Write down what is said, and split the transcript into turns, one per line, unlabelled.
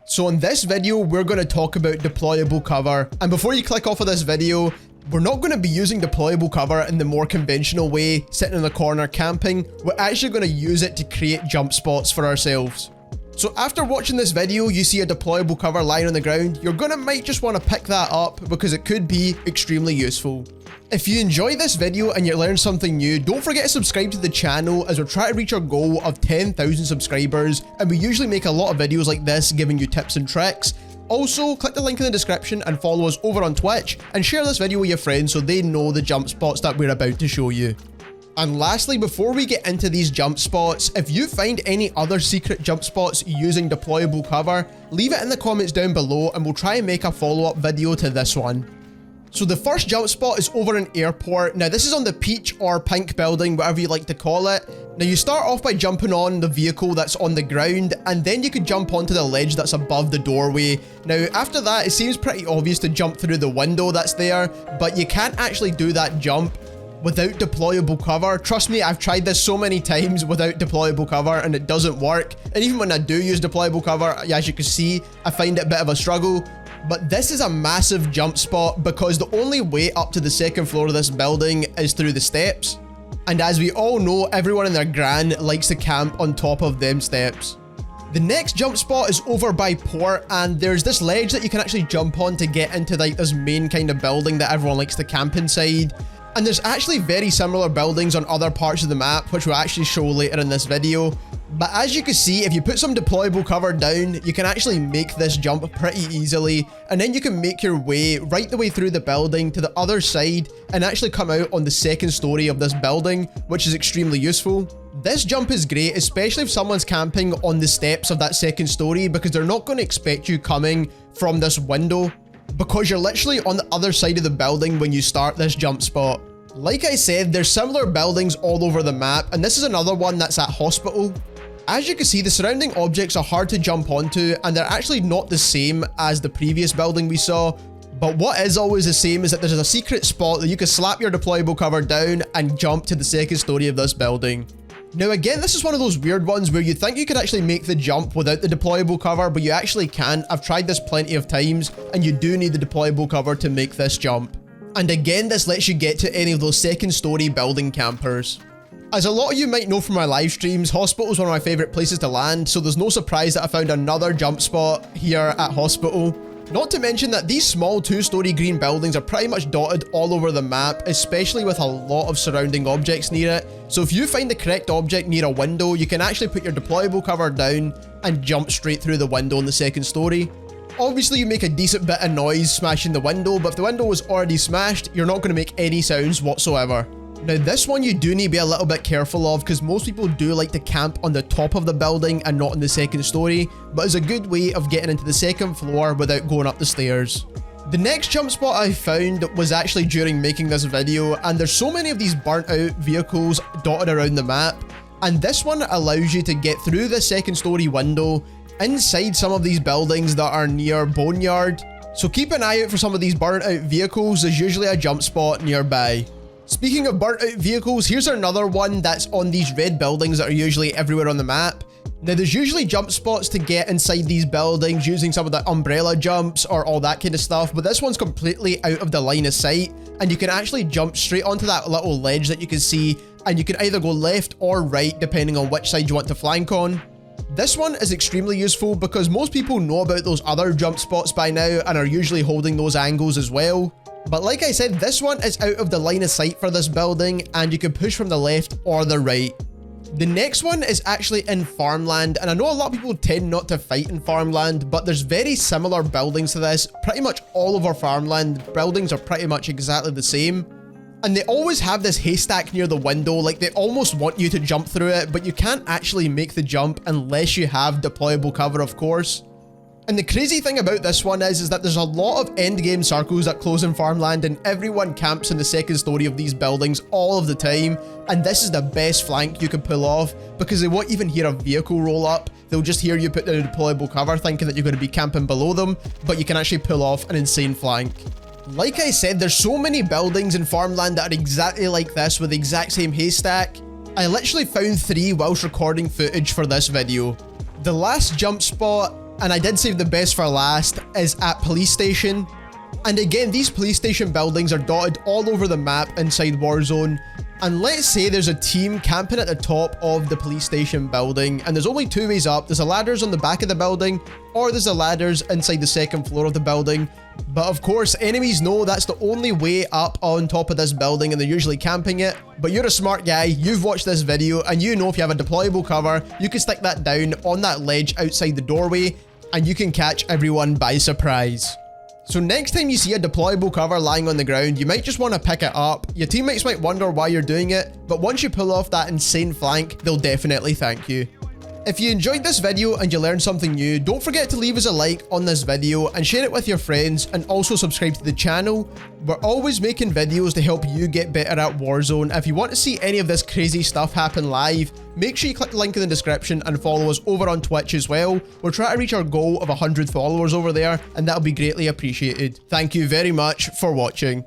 So in this video, we're going to talk about deployable cover. And before you click off of this video, we're not going to be using deployable cover in the more conventional way, sitting in the corner camping. We're actually going to use it to create jump spots for ourselves. So after watching this video, you see a deployable cover lying on the ground, you're gonna might just want to pick that up because it could be extremely useful. If you enjoy this video and you learned something new, don't forget to subscribe to the channel as we're trying to reach our goal of 10,000 subscribers, and we usually make a lot of videos like this giving you tips and tricks. Also, click the link in the description and follow us over on Twitch, and share this video with your friends so they know the jump spots that we're about to show you. And lastly, before we get into these jump spots, if you find any other secret jump spots using deployable cover, leave it in the comments down below and we'll try and make a follow-up video to this one. So the first jump spot is over an airport. Now this is on the peach or pink building, whatever you like to call it. Now you start off by jumping on the vehicle that's on the ground, and then you could jump onto the ledge that's above the doorway. Now after that, it seems pretty obvious to jump through the window that's there, but you can't actually do that jump without deployable cover. Trust me, I've tried this so many times without deployable cover and it doesn't work. And even when I do use deployable cover, as you can see, I find it a bit of a struggle. But this is a massive jump spot because the only way up to the second floor of this building is through the steps. And as we all know, everyone and their gran likes to camp on top of them steps. The next jump spot is over by port, and there's this ledge that you can actually jump on to get into like this main kind of building that everyone likes to camp inside. And there's actually very similar buildings on other parts of the map, which we'll actually show later in this video. But as you can see, if you put some deployable cover down, you can actually make this jump pretty easily. And then you can make your way right the way through the building to the other side and actually come out on the second story of this building, which is extremely useful. This jump is great, especially if someone's camping on the steps of that second story, because they're not going to expect you coming from this window, because you're literally on the other side of the building when you start this jump spot. Like I said, there's similar buildings all over the map, and this is another one that's at hospital. As you can see, the surrounding objects are hard to jump onto, and they're actually not the same as the previous building we saw. But what is always the same is that there's a secret spot that you can slap your deployable cover down and jump to the second story of this building. Now again, this is one of those weird ones where you think you could actually make the jump without the deployable cover, but you actually can't. I've tried this plenty of times, and you do need the deployable cover to make this jump. And again, this lets you get to any of those second story building campers. As a lot of you might know from my live streams, hospital is one of my favorite places to land, so there's no surprise that I found another jump spot here at hospital. Not to mention that these small two-story green buildings are pretty much dotted all over the map, especially with a lot of surrounding objects near it. So if you find the correct object near a window, you can actually put your deployable cover down and jump straight through the window in the second story. Obviously you make a decent bit of noise smashing the window, but if the window was already smashed, you're not going to make any sounds whatsoever. Now this one you do need to be a little bit careful of, because most people do like to camp on the top of the building and not in the second story, but it's a good way of getting into the second floor without going up the stairs. The next jump spot I found was actually during making this video, and there's so many of these burnt out vehicles dotted around the map, and this one allows you to get through the second story window inside some of these buildings that are near Boneyard. So keep an eye out for some of these burnt out vehicles. There's usually a jump spot nearby. Speaking of burnt out vehicles, here's another one that's on these red buildings that are usually everywhere on the map. Now there's usually jump spots to get inside these buildings using some of the umbrella jumps or all that kind of stuff, but this one's completely out of the line of sight, and you can actually jump straight onto that little ledge that you can see, and you can either go left or right depending on which side you want to flank on. This one is extremely useful because most people know about those other jump spots by now and are usually holding those angles as well. But like I said, this one is out of the line of sight for this building, and you can push from the left or the right. The next one is actually in farmland, and I know a lot of people tend not to fight in farmland, but there's very similar buildings to this. Pretty much all of our farmland buildings are pretty much exactly the same. And they always have this haystack near the window, like they almost want you to jump through it, but you can't actually make the jump unless you have deployable cover, of course. And the crazy thing about this one is that there's a lot of endgame circles that close in farmland, and everyone camps in the second story of these buildings all of the time. And this is the best flank you can pull off because they won't even hear a vehicle roll up. They'll just hear you put down a deployable cover thinking that you're going to be camping below them, but you can actually pull off an insane flank. Like I said, there's so many buildings in farmland that are exactly like this with the exact same haystack. I literally found 3 whilst recording footage for this video. The last jump spot and I did save the best for last, is at police station. And again, these police station buildings are dotted all over the map inside Warzone. And let's say there's a team camping at the top of the police station building, and there's only two ways up. There's a ladders on the back of the building, or there's a ladders inside the second floor of the building. But of course, enemies know that's the only way up on top of this building, and they're usually camping it. But you're a smart guy, you've watched this video, and you know if you have a deployable cover, you can stick that down on that ledge outside the doorway, and you can catch everyone by surprise. So next time you see a deployable cover lying on the ground, you might just want to pick it up. Your teammates might wonder why you're doing it, but once you pull off that insane flank, they'll definitely thank you. If you enjoyed this video and you learned something new, don't forget to leave us a like on this video and share it with your friends, and also subscribe to the channel. We're always making videos to help you get better at Warzone. If you want to see any of this crazy stuff happen live, make sure you click the link in the description and follow us over on Twitch as well. We're trying to reach our goal of 100 followers over there, and that'll be greatly appreciated. Thank you very much for watching.